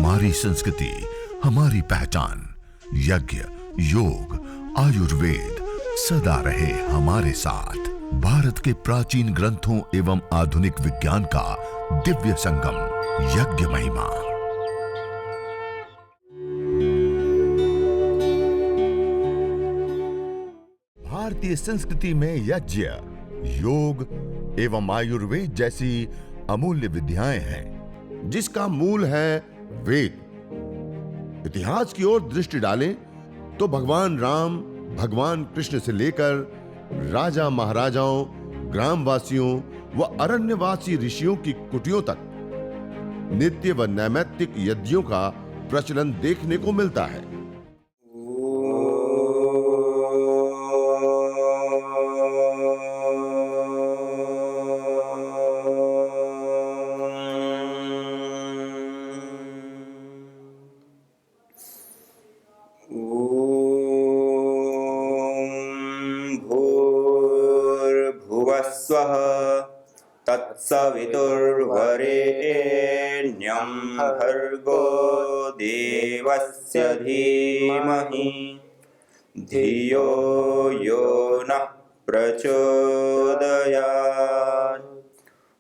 हमारी संस्कृति, हमारी पहचान। यज्ञ, योग, आयुर्वेद सदा रहे हमारे साथ। भारत के प्राचीन ग्रंथों एवं आधुनिक विज्ञान का दिव्य संगम, यज्ञ महिमा। भारतीय संस्कृति में यज्ञ, योग एवं आयुर्वेद जैसी अमूल्य विद्याएं हैं, जिसका मूल है वेद। इतिहास की ओर दृष्टि डालें तो भगवान राम, भगवान कृष्ण से लेकर राजा महाराजाओं, ग्रामवासियों व अरण्यवासी ऋषियों की कुटियों तक नित्य व नैमित्तिक यज्ञों का प्रचलन देखने को मिलता है। स्वः तत्सवितुर्वरेण्यं भर्गो देवस्य धीमहि धियो यो नः प्रचोदयात्।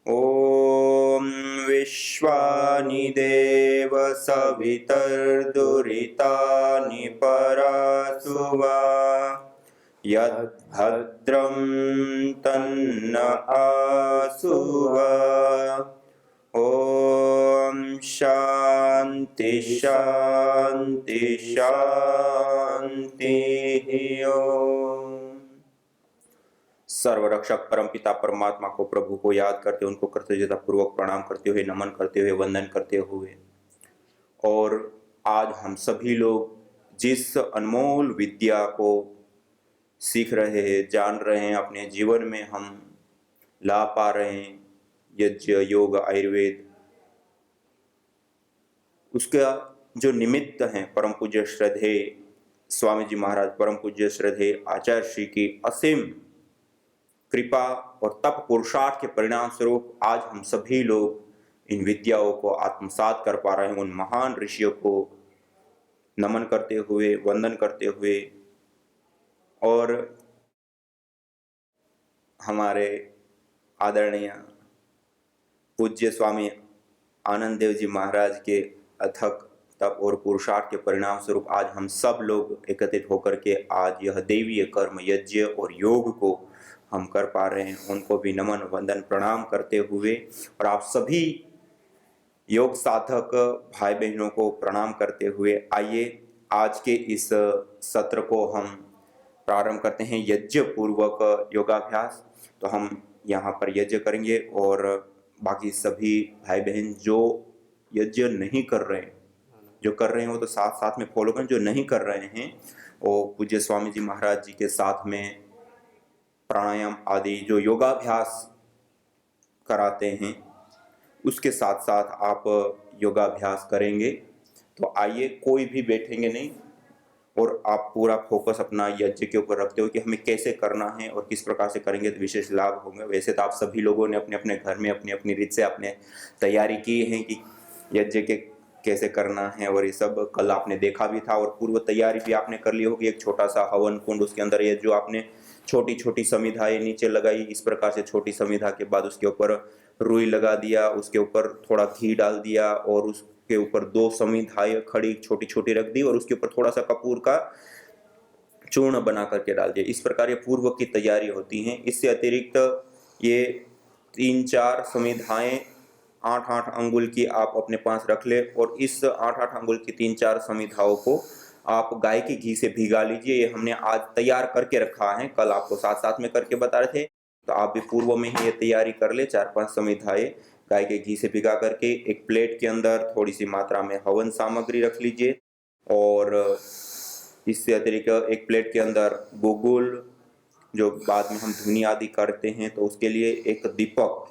ॐ विश्वानि देव सवितर्दुरितानि परासुवा यद्भद्रं तन्न आसुवा। ॐ शान्ति शान्ति शान्तिः। सर्वरक्षक परमपिता परमात्मा को, प्रभु को याद करते, उनको कृतज्ञता पूर्वक प्रणाम करते हुए, नमन करते हुए, वंदन करते हुए, और आज हम सभी लोग जिस अनमोल विद्या को सीख रहे हैं, जान रहे हैं, अपने जीवन में हम ला पा रहे हैं, यज्ञ, योग, आयुर्वेद, उसका जो निमित्त है परम पूज्य श्रद्धेय स्वामी जी महाराज, परम पूज्य श्रद्धेय आचार्य श्री की असीम कृपा और तप पुरुषार्थ के परिणाम स्वरूप आज हम सभी लोग इन विद्याओं को आत्मसात कर पा रहे हैं। उन महान ऋषियों को नमन करते हुए, वंदन करते हुए, और हमारे आदरणीय पूज्य स्वामी आनंद देव जी महाराज के अथक तप और पुरुषार्थ के परिणाम स्वरूप आज हम सब लोग एकत्रित होकर के आज यह दैवीय कर्म, यज्ञ और योग को हम कर पा रहे हैं। उनको भी नमन, वंदन, प्रणाम करते हुए, और आप सभी योग साधक भाई बहनों को प्रणाम करते हुए, आइए आज के इस सत्र को हम प्रारंभ करते हैं यज्ञ पूर्वक योगाभ्यास। तो हम यहाँ पर यज्ञ करेंगे और बाकी सभी भाई बहन जो यज्ञ नहीं कर रहे हैं, जो कर रहे हैं वो तो साथ साथ में फॉलो करें, जो नहीं कर रहे हैं वो पूज्य स्वामी जी महाराज जी के साथ में प्राणायाम आदि जो योगाभ्यास कराते हैं उसके साथ साथ आप योगाभ्यास करेंगे। तो आइए, कोई भी बैठेंगे नहीं और आप पूरा फोकस अपना यज्ञ के ऊपर रखते हो कि हमें कैसे करना है और किस प्रकार से करेंगे तो विशेष लाभ होंगे। वैसे तो आप सभी लोगों ने अपने अपने घर में अपनी अपनी रीत से आपने तैयारी की है कि यज्ञ के कैसे करना है, और ये सब कल आपने देखा भी था, और पूर्व तैयारी भी आपने कर ली होगी। एक छोटा सा हवन कुंड, उसके अंदर ये जो आपने छोटी छोटी समिधाएं नीचे लगाई, इस प्रकार से छोटी समिधा के बाद उसके ऊपर रुई लगा दिया, उसके ऊपर थोड़ा घी डाल दिया, और उसके ऊपर 2 समिधाएं खड़ी छोटी छोटी रख दी, और उसके ऊपर थोड़ा सा कपूर का चूर्ण बना करके डाल दिया। इस प्रकार ये पूर्व की तैयारी होती है। इससे अतिरिक्त ये 3-4 समिधाएं 8-8 अंगुल की आप अपने पास रख ले, और इस 8-8 अंगुल की 3-4 समिधाओं को आप गाय के घी से भिगा लीजिए। ये हमने आज तैयार करके रखा है, कल आपको साथ साथ में करके बता रहे थे, तो आप भी पूर्व में ही ये तैयारी कर ले। 4-5 समिधाएं गाय के घी से भिगा करके एक प्लेट के अंदर थोड़ी सी मात्रा में हवन सामग्री रख लीजिए, और इससे अतिरिक्त एक प्लेट के अंदर गुगुल, जो बाद में हम धुनी आदि करते हैं तो उसके लिए एक दीपक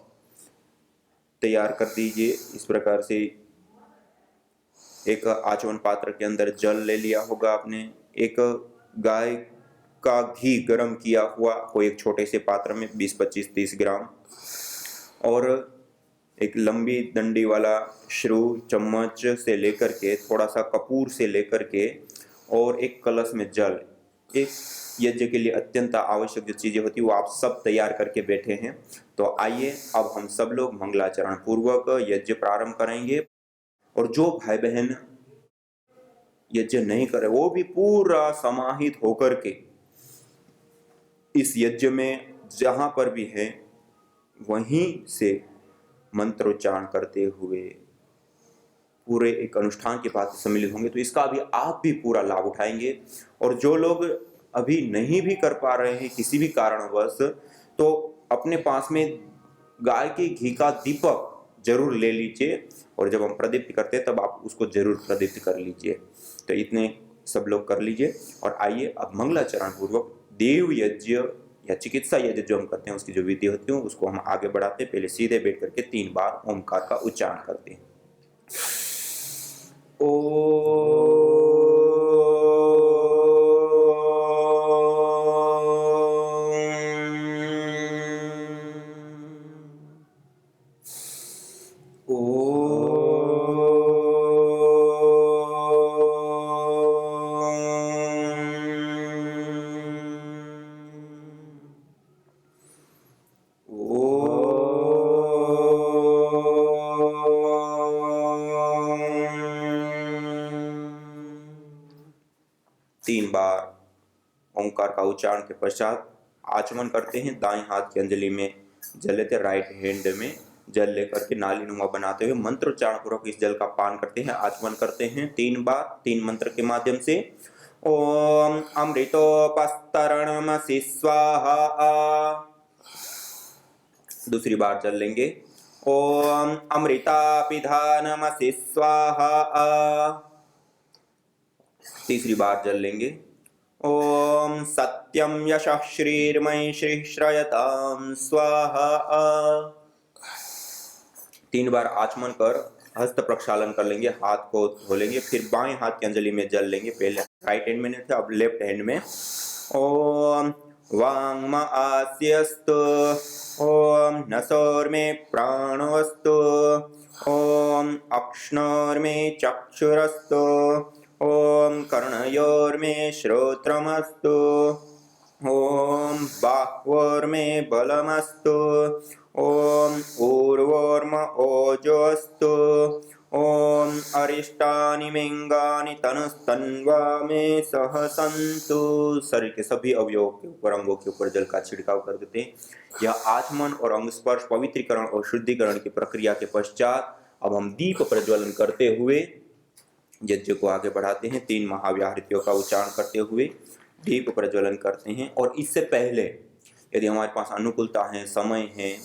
तैयार कर दीजिए। इस प्रकार से एक आचमन पात्र के अंदर जल ले लिया होगा आपने, एक गाय का घी गरम किया हुआ कोई एक छोटे से पात्र में 20-25-30 ग्राम, और एक लंबी डंडी वाला श्रु, चम्मच से लेकर के, थोड़ा सा कपूर से लेकर के, और एक कलश में जल, एक यज्ञ के लिए अत्यंत आवश्यक जो चीजें होती है वो आप सब तैयार करके बैठे हैं। तो आइए अब हम सब लोग मंगलाचरण पूर्वक यज्ञ प्रारंभ करेंगे। और जो भाई बहन यज्ञ नहीं करे वो भी पूरा समाहित होकर के इस यज्ञ में जहां पर भी है वहीं से मंत्रोच्चारण करते हुए पूरे एक अनुष्ठान के बाद सम्मिलित होंगे। तो इसका भी आप भी पूरा लाभ उठाएंगे। और जो लोग अभी नहीं भी कर पा रहे हैं किसी भी कारणवश, तो अपने पास में गाय के घी का दीपक जरूर ले लीजिए, और जब हम प्रदीप्त करते हैं तब आप उसको जरूर प्रदीप्त कर लीजिए। तो इतने सब लोग कर लीजिए। और आइए अब मंगलाचरण पूर्वक देव यज्ञ या चिकित्सा यज्ञ जो हम करते हैं उसकी जो विधि होती है उसको हम आगे बढ़ाते हैं। पहले सीधे बैठ करके 3 बार ओमकार का उच्चारण करते हैं। तीन बार ओंकार का उच्चारण के पश्चात आचमन करते हैं। दाएं हाथ की अंजलि में जल लेते, राइट हैंड में जल लेकर के नाली नुमा बनाते हुए मंत्रोच्चारण पूर्वक इस जल का पान करते हैं, आचमन करते हैं 3 बार 3 मंत्र के माध्यम से। ओम अमृतोपस्तरणमसि स्वाहा। दूसरी बार जल लेंगे। ओम अमृतापिधानमसि स्वाहा। तीसरी बार जल लेंगे। ओम सत्यम यशः श्रीर्मयि श्री श्रयताम स्वाहा। 3 बार आचमन कर हस्त प्रक्षालन कर लेंगे, हाथ को धो लेंगे। फिर बाएं हाथ की अंजलि में जल लेंगे, पहले राइट हैंड में थे अब लेफ्ट हैंड में। ओम वांग्म आस्यस्तु, ओम नसोर्मे प्राणोस्तु, ओम अक्ष्णोर्मे चक्षुरस्तु, ओम कर्णयोर्मे श्रोत्रमस्तु, ओम बाह्वोर्मे बलमस्तु, ओम ऊर्वोर्म ओजोस्तु, ओम अरिष्टानि मिंगानि तनुस्तन्वा में सहसंतु। शरीर के सभी अवयवों के ऊपर, अंगों के ऊपर जल का छिड़काव कर देते हैं। यह आचमन और अंग स्पर्श पवित्रीकरण और शुद्धिकरण की प्रक्रिया के पश्चात अब हम दीप प्रज्वलन करते हुए यज्ञ को आगे बढ़ाते हैं। 3 महाव्याहृतियों का उच्चारण करते हुए दीप प्रज्वलन करते हैं। और इससे पहले यदि हमारे पास अनुकूलता है, समय है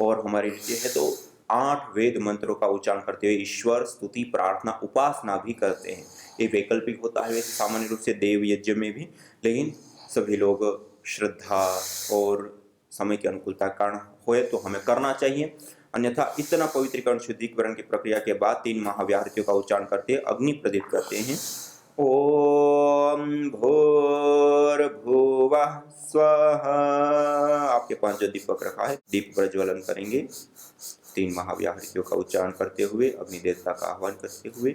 और हमारी रुचि है तो 8 वेद मंत्रों का उच्चारण करते हुए ईश्वर स्तुति, प्रार्थना, उपासना भी करते हैं। ये वैकल्पिक होता है वैसे सामान्य रूप से देव यज्ञ में भी, लेकिन सभी लोग श्रद्धा और समय की अनुकूलता कारण होए तो हमें करना चाहिए। अन्यथा इतना पवित्रीकरण शुद्धिकरण की प्रक्रिया के बाद 3 महाव्याहृतियों का उच्चारण करते अग्नि प्रदीप्त करते हैं। ओम भूर्भुवः स्वः। आपके पास जो दीपक रखा है दीप प्रज्वलन करेंगे 3 महाव्याहृतियों का उच्चारण करते हुए, अग्नि देवता का आह्वान करते हुए।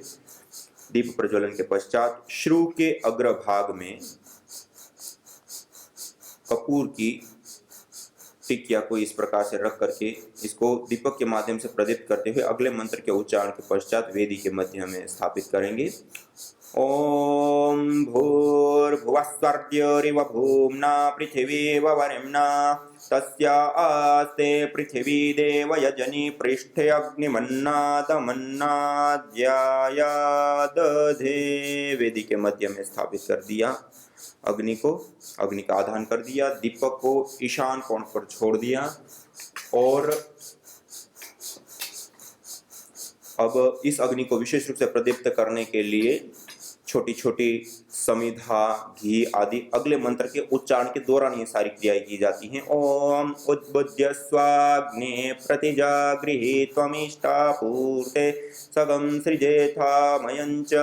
दीप प्रज्वलन के पश्चात श्रु के अग्रभाग में कपूर की टिकिया को इस प्रकार से रख करके इसको दीपक के माध्यम से प्रदीप्त करते हुए अगले मंत्र के उच्चारण के पश्चात वेदी के मध्य में स्थापित करेंगे। ओम भूर्भुवस्वर्ग्योरिव भूम्ना पृथिवीव वरिम्ना तस्या आस्ते पृथिवी देव यजनी पृष्ठे अग्निमन्नादमन्नाद्यायादधे। वेदी के मध्य में स्थापित कर दिया अग्नि को, अग्नि का आधान कर दिया, दीपक को ईशान कोण पर छोड़ दिया। और अब इस अग्नि को विशेष रूप से प्रदीप्त करने के लिए छोटी छोटी समिधा, घी आदि अगले मंत्र के उच्चारण के दौरान ये सारी क्रियाएं की जाती हैं। ओम उद्बुद्ध्य स्वाग्ने प्रतिजागृहि त्वमिष्टापूर्ते सगं सृजेथा मयञ्च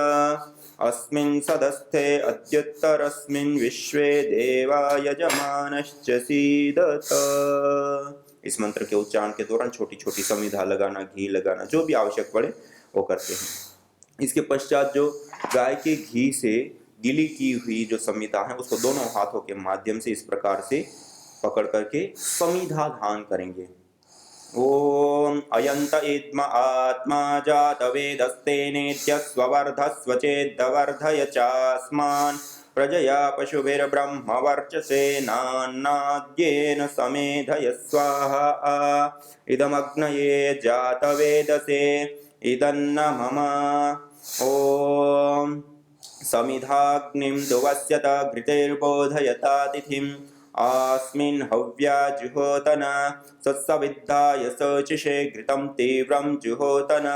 अस्मिन् सदस्थे अद्युत्तरस्मिन् विश्वे देवा यजमानश्च सीदत। इस मंत्र के उच्चारण के दौरान छोटी छोटी समिधा लगाना, घी लगाना, जो भी आवश्यक पड़े वो करते हैं। इसके पश्चात जो गाय के घी से गीली की हुई जो समिधा है उसको दोनों हाथों के माध्यम से इस प्रकार से पकड़ करके समिधा धान करेंगे। ओम अयंत इद्म आत्मा जात वेदस्तेनेत्य स्ववर्धस्व चेद्वर्धय चास्मान् प्रजया पशुभिर्ब्रह्म वर्चसेनान्नाद्येन समेधय स्वाहा। इदमग्नये जातवेदसे इदन्न मम। ओम समिधाग्निं दुवस्यत घृतेर्बोधयता तिथिम् अस्मिन् हव्या जुहोतन सत्सविद्धाय सचिषे घृतं तीव्रं जुहोतन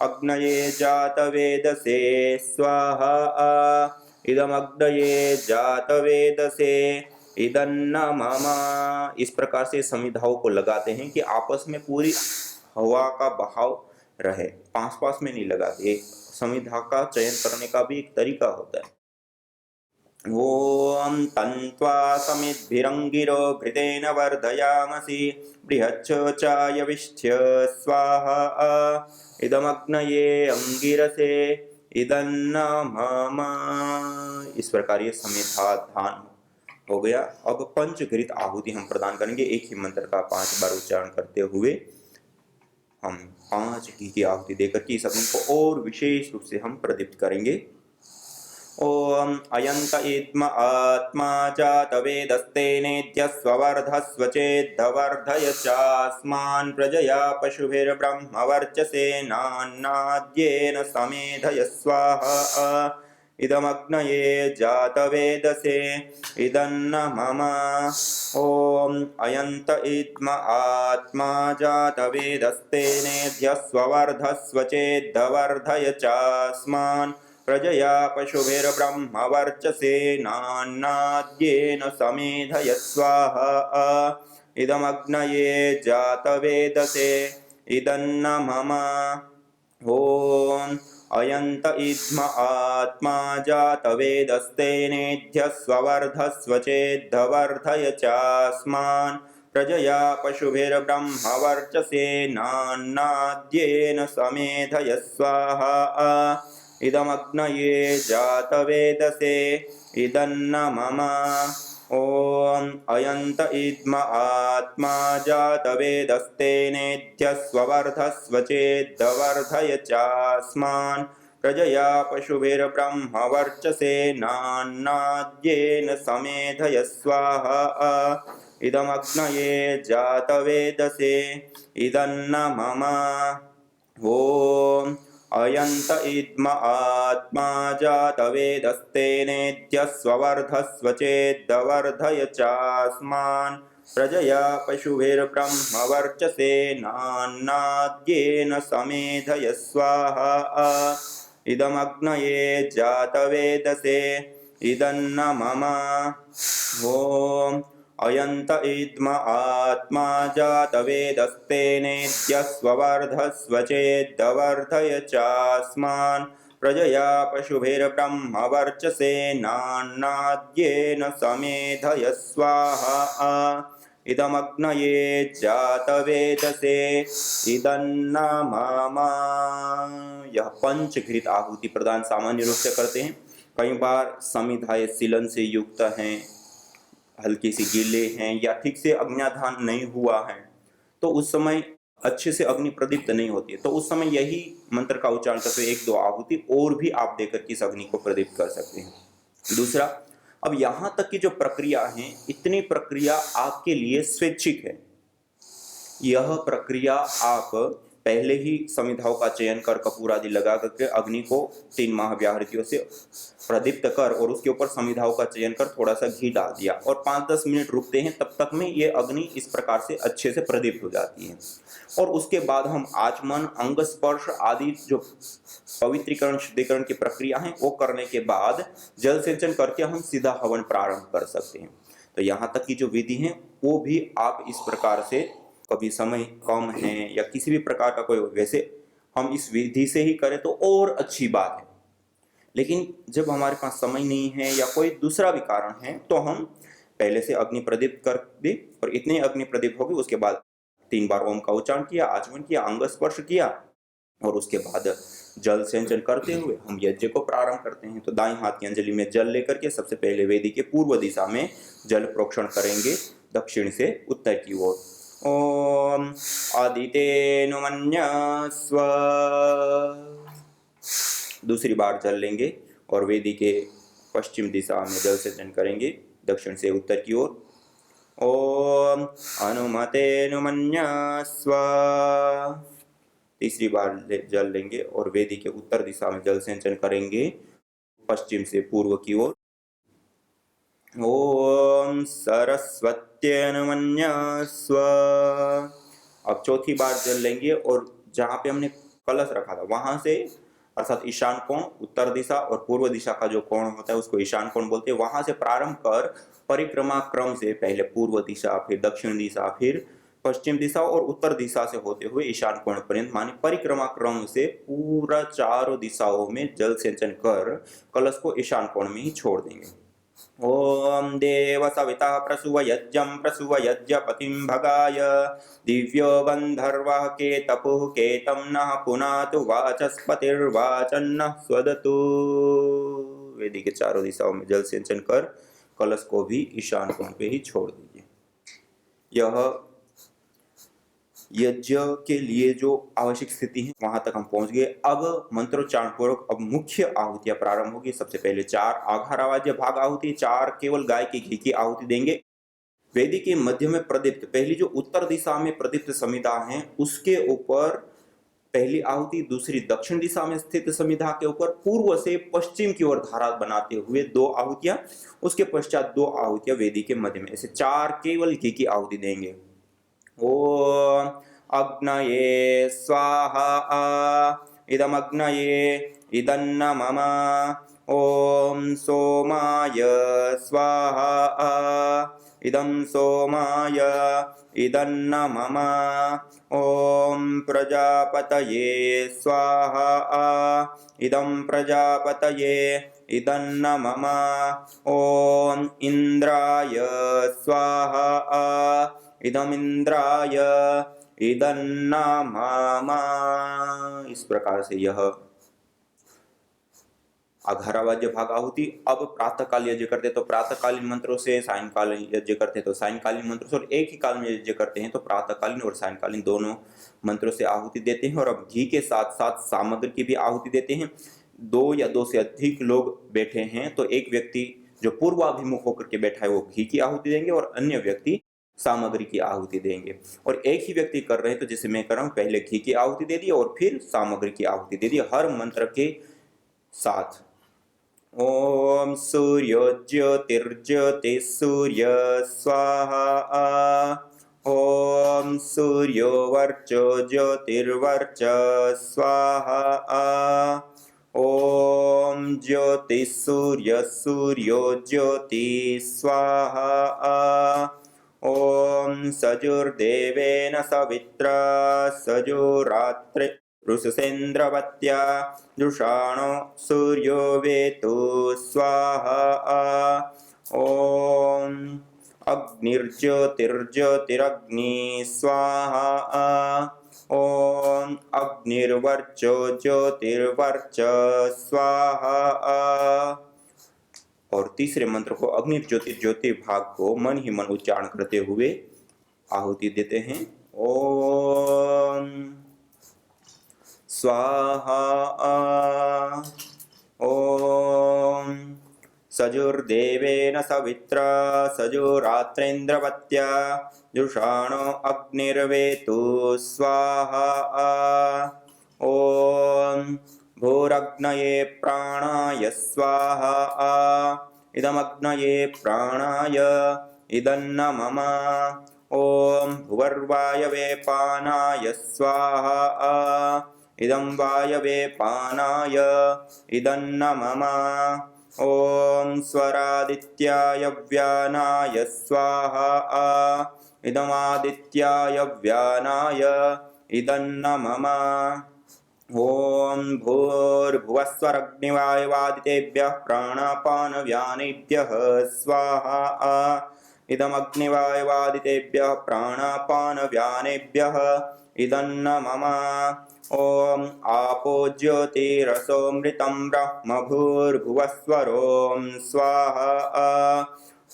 अग्नये जातवेदसे स्वाहा। इदमग्नये जातवेदसे इदन्न मम। इस प्रकार से समिधाओं को लगाते हैं कि आपस में पूरी हवा का बहाव रहे, पास पास में नहीं लगाते। एक समिधा का चयन करने का भी एक तरीका होता है। ओम तन्त्वा समिद्भिरंगिरो घृतेन वर्धयामसि बृहच्छोचायविष्ठ्य स्वाहा। इदमग्नये अंगिरसे इदन्न मम। इस प्रकार ये समिधा धान हो गया। अब पंचघृत आहुति हम प्रदान करेंगे। एक ही मंत्र का 5 बार उच्चारण करते हुए हम 5 घी की आहुति देकर के इस अग्नि को और विशेष रूप से हम प्रदीप्त करेंगे। ओम अयंत इद्म आत्मा जातवेदस्तेनेत्य स्ववर्धस्व चेद्वर्धय चास्मान् प्रजया पशुभिर्ब्रह्म वर्चसेनान्नाद्येन समेधय स्वाहा। इदमग्नये जातवेदसे इदन्न मम। ओम अयंत इद्म आत्मा जातवेदस्तेनेत्य स्ववर्धस्व चेद्वर्धय चास्मान् प्रजया पशुभिर्ब्रह्म वर्चसेनान्नाद्येन समेधय स्वाहा। इदमग्नये जातवेदसे इदन्न मम। ओम अयंत इद्म आत्मा जातवेदस्तेनेत्य स्ववर्धस्व चेद्वर्धय चास्मान् प्रजया पशुभिर्ब्रह्म वर्चसेनान्नाद्येन समेधय स्वाहा। इदमग्नये जातवेदसे इदन्न मम। ओम अयंत इद्म आत्मा जातवेदस्तेनेत्य स्ववर्धस्व चेद्वर्धय चास्मान् प्रजया पशुभिर्ब्रह्म वर्चसेनान्नाद्येन समेधय स्वाहा। इदमग्नये जातवेदसे इदन्न मम। ओम अयंत इद्म आत्मा जातवेदस्तेनेत्य स्ववर्धस्व चेद्वर्धय चास्मान् प्रजया पशुभिर्ब्रह्म वर्चसेनान्नाद्येन समेधय स्वाहा। इदमग्नये जातवेदसे इदन्न मम। ओम अयंत इद्म आत्मा जातवेदस्तेनेत्य स्ववर्धस्व चेद्वर्धय चास्मान् प्रजया पशुभिर्ब्रह्म वर्चसेनान्नाद्येन समेधय स्वाहा। इदमग्नये जातवेदसे इदन्न मम। यह पंचघृत आहुति प्रदान सामान्य रूप से करते हैं। कई बार समिधाएं सीलन से युक्त हैं, हल्की सी गीले हैं या ठीक से अग्न्याधान नहीं हुआ है, तो उस समय अच्छे से अग्नि प्रदीप्त नहीं होती है, तो उस समय यही मंत्र का उच्चारण करते हुए 1-2 आहुति और भी आप देकर के इस अग्नि को प्रदीप्त कर सकते हैं। दूसरा, अब यहां तक की जो प्रक्रिया है, इतनी प्रक्रिया आपके लिए स्वैच्छिक है। यह प्रक्रिया आप पहले ही समिधाओं का चयन कर कपूर आदि लगा करके अग्नि को 3 महाव्याहृतियों से प्रदीप्त कर और उसके ऊपर समिधाओं का चयन कर थोड़ा सा घी डाल दिया और 5-10 मिनट रुकते हैं, तब तक में ये अग्नि इस प्रकार से अच्छे से प्रदीप्त हो जाती है। और उसके बाद हम आचमन, अंग स्पर्श आदि जो पवित्रीकरण शुद्धिकरण की प्रक्रिया है वो करने के बाद जल सेचन करके हम सीधा हवन प्रारंभ कर सकते हैं। तो यहाँ तक की जो विधि है वो भी आप इस प्रकार से, कभी समय कम है या किसी भी प्रकार का कोई, वैसे हम इस विधि से ही करें तो और अच्छी बात है। लेकिन जब हमारे पास समय नहीं है या कोई दूसरा भी कारण है तो हम पहले से अग्नि प्रदीप्त कर दे और इतने अग्नि प्रदीप्त होगी उसके बाद 3 बार ओम का उच्चारण किया, आचमन किया, अंग स्पर्श किया और उसके बाद जल सिंचन करते हुए हम यज्ञ को प्रारंभ करते हैं। तो दाईं हाथ की अंजलि में जल लेकर के सबसे पहले वेदी के पूर्व दिशा में जल प्रोक्षण करेंगे, दक्षिण से उत्तर की ओर। ओम आदितेनुमन्यस्व। दूसरी बार जल लेंगे और वेदी के पश्चिम दिशा में जल सिंचन करेंगे, दक्षिण से उत्तर की ओर। ओम अनुमतेनुमन्यस्व। तीसरी बार जल लेंगे और वेदी के उत्तर दिशा में जल सिंचन करेंगे, पश्चिम से पूर्व की ओर। ओम सरस्वत्यनुमन्यस्व। अब चौथी बार जल लेंगे और जहां पे हमने कलश रखा था वहां से, अर्थात ईशान कोण, उत्तर दिशा और पूर्व दिशा का जो कोण होता है उसको ईशान कोण बोलते हैं, वहां से प्रारंभ कर परिक्रमा क्रम से पहले पूर्व दिशा, फिर दक्षिण दिशा, फिर पश्चिम दिशा और उत्तर दिशा से होते हुए ईशान कोण पर्यंत, माने परिक्रमा क्रम से पूरा चारों दिशाओं में जल सिंचन कर कलश को ईशान कोण में ही छोड़ देंगे। ओम देव सविता प्रसुव यज्ञं प्रसुव यज्ञपतिं भगाय दिव्यो गंधर्वः के तपुः केतं नः पुनातु वाचस्पतिर्वाचन्नः स्वदतु। वेदी के चारों दिशाओं में जल सिंचन कर कलश को भी ईशान कोण पे ही छोड़ दीजिए। यह यज्ञ के लिए जो आवश्यक स्थिति है वहां तक हम पहुंच गए। अब मंत्रोच्चारण पूर्वक अब मुख्य आहुतियां प्रारंभ होगी। सबसे पहले 4 आघारावाज्य भाग आहुति, 4 केवल गाय के घी की आहुति देंगे। वेदी के मध्य में प्रदीप्त, पहली जो उत्तर दिशा में प्रदीप्त समिधा है उसके ऊपर पहली आहुति, दूसरी दक्षिण दिशा में स्थित समिधा के ऊपर पूर्व से पश्चिम की ओर धारा बनाते हुए 2 आहुतियां, उसके पश्चात 2 आहुतियां वेदी के मध्य में, ऐसे 4 केवल घी की आहुति देंगे। ओम अग्नये स्वाहा इदमग्नये इदन्न मम। ओम सोमाय स्वाहा इदं सोमाय इदन्न मम। ओम प्रजापतये स्वाहा इदं प्रजापतये इदन्न मम। ओम इंद्राय स्वाहा इदमिंद्राय इदन्न मम। इस प्रकार से यह आघारावाज्य भाग आहुति। अब प्रातःकाल यज्ञ करते तो प्रातःकालीन मंत्रों से, सायंकालीन यज्ञ करते तो सायंकालीन मंत्रों से, और एक ही काल में यज्ञ करते हैं तो प्रातःकालीन और सायंकालीन दोनों मंत्रों से आहुति देते हैं। और अब घी के साथ साथ सामग्री की भी आहुति देते हैं। 2 या 2 से अधिक लोग बैठे हैं तो एक व्यक्ति जो पूर्वाभिमुख होकर के बैठा है वो घी की आहुति देंगे और अन्य व्यक्ति सामग्री की आहुति देंगे। और एक ही व्यक्ति कर रहे हैं तो जैसे मैं कर रहा हूं, पहले घी की आहुति दे दी और फिर सामग्री की आहुति दे दी हर मंत्र के साथ। ओम सूर्यो ज्योतिर्ज्योति सूर्य स्वाहा। ओम सूर्यो वर्चो ज्योतिर्वर्च स्वाहा। ओम ज्योति सूर्य सूर्यो ज्योति स्वाहा। ओम सजुर्देवेन सवित्रा सजुरात्रि ऋषसेन्द्रवत्या जुषाणो सूर्यो वेतु स्वाहा। ओम अग्निर्ज्योतिर्ज्योतिरग्नि स्वाहा। ओम अग्निर्वर्चो ज्योतिर्वर्च स्वाहा। और तीसरे मंत्र को अग्निर्ज्योति भाग को मन ही मन उच्चारण करते हुए आहुति देते हैं। ओम स्वाहा। ओम सजुर्देवेन सवित्रा सजुरात्रेन्द्रवत्या जुषाणो अग्निर्वेतु स्वाहा। ओम भूरग्नये प्राणाय स्वाहा इदमग्नये प्राणाय इदन्न मम। ओम भुवर्वायवे पानाय स्वाहा इदं वायवे पानाय इदन्न मम। ओम स्वरादित्याय व्यानाय स्वाहा इदमादित्याय व्यानाय इदन्न मम। ओम भूर्भुवस्वरग्निवायुवादितेभ्यः प्राणापानव्यानेभ्यः स्वाहा इदमग्निवायुवादितेभ्यः प्राणापानव्यानेभ्यः इदन्न मम। ॐ आपो ज्योतिरसोऽमृतं ब्रह्म भूर्भुवस्वरों स्वाहा।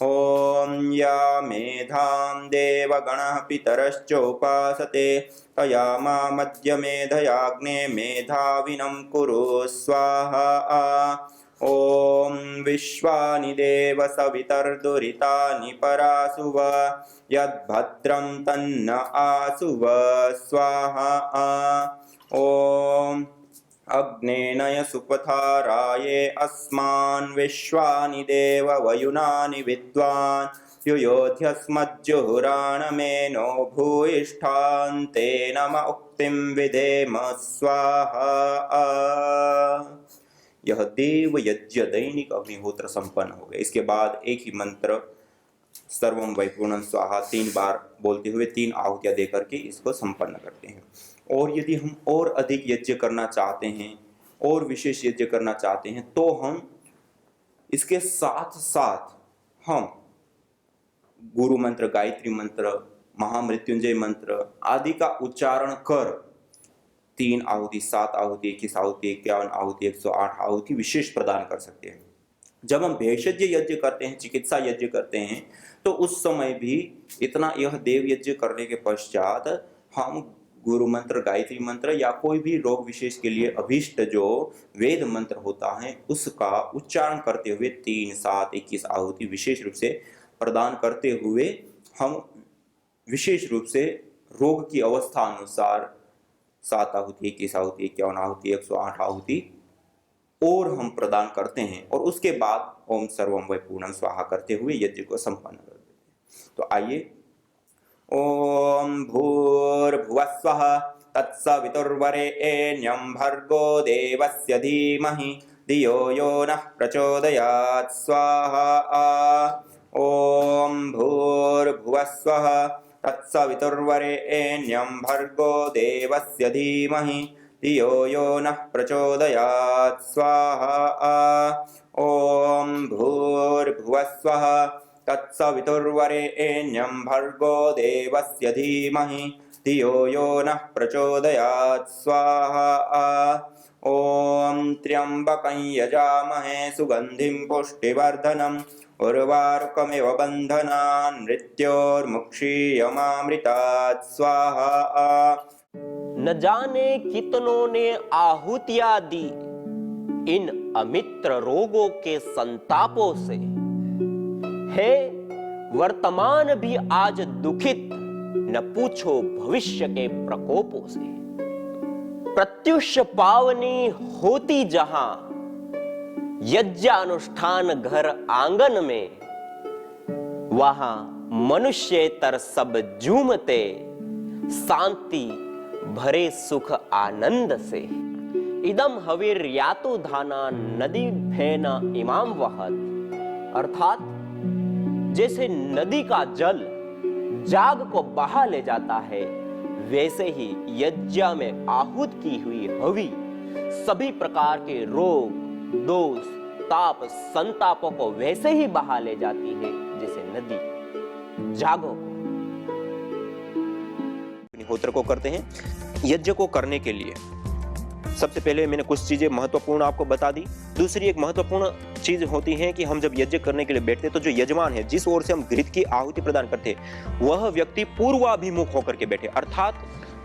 ॐ या मेधां देवगणः पितरश्चोपासते तया मामद्य मेधयाग्ने मेधाविनं कुरु स्वाहा। ॐ विश्वानि देव सवितर्दुरितानि परासुव यद्भद्रं तन्न आसुव स्वाहा। ॐ अग्नेनय सुपथाराये अस्मान् विश्वानि देव वयुनानि विद्वान् युयोध्यस्मज्जुहुराणमेनो भूयिष्ठान्ते नम उक्तिं विधेम स्वाहा। यह देव यज्ञ दैनिक अग्निहोत्र संपन्न हो गए। इसके बाद एक ही मंत्र सर्वम वै पूर्णं स्वाहा 3 बार बोलते हुए 3 आहुतियां देकर के इसको संपन्न करते हैं। और यदि हम और अधिक यज्ञ करना चाहते हैं और विशेष यज्ञ करना चाहते हैं तो हम इसके साथ साथ हम गुरु मंत्र, गायत्री मंत्र, महामृत्युंजय मंत्र आदि का उच्चारण कर 3 आहुति, 7 आहुति, 21 आहुति, 51 आहुति, 108 आहुति विशेष प्रदान कर सकते हैं। जब हम भेषज यज्ञ करते हैं, चिकित्सा यज्ञ करते हैं, तो उस समय भी इतना यह देव यज्ञ करने के पश्चात हम गुरु मंत्र, गायत्री मंत्र या कोई भी रोग विशेष के लिए अभीष्ट जो वेद मंत्र होता है उसका उच्चारण करते हुए 3, 7, 21 आहुति विशेष रूप से प्रदान करते हुए हम विशेष रूप से रोग की अवस्था अनुसार 7 आहुति, 21 आहुति, 51 आहुति, 108 आहुति और हम प्रदान करते हैं। और उसके बाद ओम सर्वम वै पूर्णं स्वाहा करते हुए यज्ञ को संपन्न कर देते हैं। तो आइए, ओम भूर्भुवस्वः तत्सवितुर्वरेण्यं भर्गो देवस्य धीमहि धियो यो नः प्रचोदयात् स्वाहा। ओम भूर्भुवस्वः तत्सवितुर्वरेण्यं भर्गो देवस्य धीमहि धियो यो नः प्रचोदयात् स्वाहा। ओम भूर्भुवस्वः तत्सवितुर्वरेण्यं भर्गो देवस्य धीमहि धियो यो नः प्रचोदयात् स्वाहा। ओम त्र्यंबकं यजामहे सुगंधिं पुष्टिवर्धनम् उर्वारुकमिव बन्धनान् मृत्योर्मुक्षीयमामृतात् स्वाहा। न जाने कितनों ने आहुतियां दी इन अमित्र रोगों के संतापों से, है वर्तमान भी आज दुखित, न पूछो भविष्य के प्रकोपों से। प्रत्युष पावनी होती जहां यज्ञानुष्ठान घर आंगन में, वहां मनुष्येतर सब झूमते शांति भरे सुख आनंद से। इदम हवीर यातु धाना नदी भेना इमाम वहत, अर्थात जैसे नदी का जल जाग को बहा ले जाता है, वैसे ही यज्ञ में आहूत की हुई हवि सभी प्रकार के रोग, दोष, ताप, संतापों को वैसे ही बहा ले जाती है जैसे नदी जागो। अग्निहोत्र को करते हैं। यज्ञ को करने के लिए सबसे पहले मैंने कुछ चीजें महत्वपूर्ण आपको बता दी। दूसरी एक महत्वपूर्ण चीज होती है कि हम जब यज्ञ करने के लिए बैठते तो जो यजमान है, जिस ओर से हम घृत की आहुति प्रदान करते, वह व्यक्ति पूर्वाभिमुख होकर के बैठे, अर्थात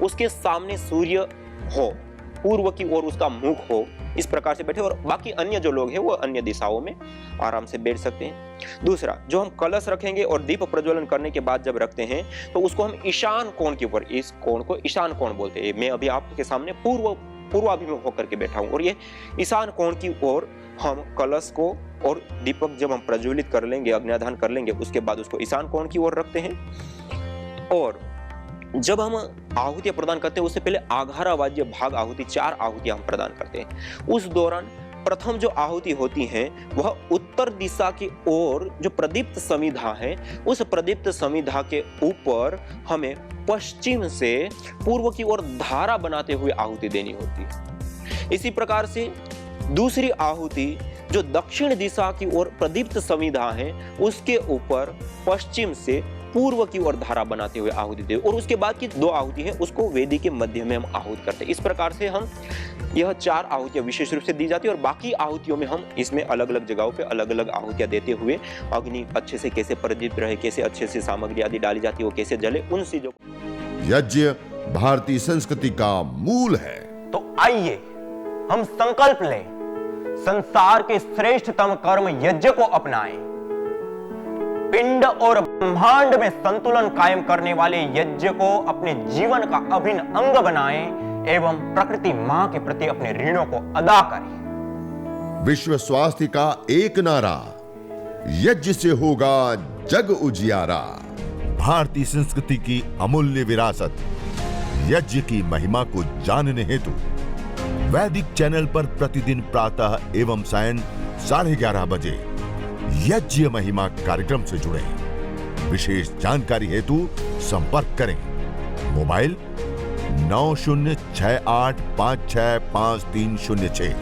उसके सामने सूर्य हो, पूर्व की ओर उसका मुख हो, इस प्रकार से बैठे। और बाकी अन्य जो लोग हैं वो अन्य दिशाओं में आराम से बैठ सकते हैं। दूसरा, जो हम कलश रखेंगे और दीप प्रज्वलन करने के बाद जब रखते हैं तो उसको हम ईशान कोण के ऊपर, इस कोण को ईशान कोण बोलते हैं। मैं अभी आपके सामने पूर्वाभिमुख होकर के बैठा हूं और ये ईशान कोण की ओर हम कलश को और दीपक जब हम प्रज्वलित कर लेंगे, अग्न्याधान कर लेंगे, उसके बाद उसको ईशान कोण की ओर रखते हैं। और जब हम आहुतियां प्रदान करते हैं उससे पहले आघारावाज्य भाग आहुति 4 आहुतियां हम प्रदान करते हैं। उस दौरान प्रथम जो आहुति होती है वह उत्तर दिशा की ओर जो प्रदीप्त समिधा है, उस प्रदीप्त समिधा के ऊपर हमें पश्चिम से पूर्व की ओर धारा बनाते हुए आहुति देनी होती है। इसी प्रकार से दूसरी आहुति जो दक्षिण दिशा की ओर प्रदीप्त संविधा है उसके ऊपर पश्चिम से पूर्व की ओर धारा बनाते हुए आहुति दे, और उसके बाद की 2 आहुति है उसको वेदी के मध्य में हम आहुति करते हैं। इस प्रकार से हम यह 4 आहुतियां विशेष रूप से दी जाती है, और बाकी आहुतियों में हम इसमें अलग अलग जगहों पे अलग अलग आहुतियां देते हुए अग्नि अच्छे से कैसे प्रदीप्त रहे, कैसे अच्छे से सामग्री आदि डाली जाती है, वो कैसे जले, उन चीजों। यज्ञ भारतीय संस्कृति का मूल है। तो आइए हम संकल्प लें, संसार के श्रेष्ठतम कर्म यज्ञ को अपनाएं, पिंड और ब्रह्मांड में संतुलन कायम करने वाले यज्ञ को अपने जीवन का अभिन्न अंग बनाएं एवं प्रकृति मां के प्रति अपने ऋणों को अदा करें। विश्व स्वास्थ्य का एक नारा, यज्ञ से होगा जग उजियारा। भारतीय संस्कृति की अमूल्य विरासत यज्ञ की महिमा को जानने हेतु वैदिक चैनल पर प्रतिदिन प्रातः एवं सायं 11:30 बजे यज्ञ महिमा कार्यक्रम से जुड़े। विशेष जानकारी हेतु संपर्क करें। मोबाइल 9068565306।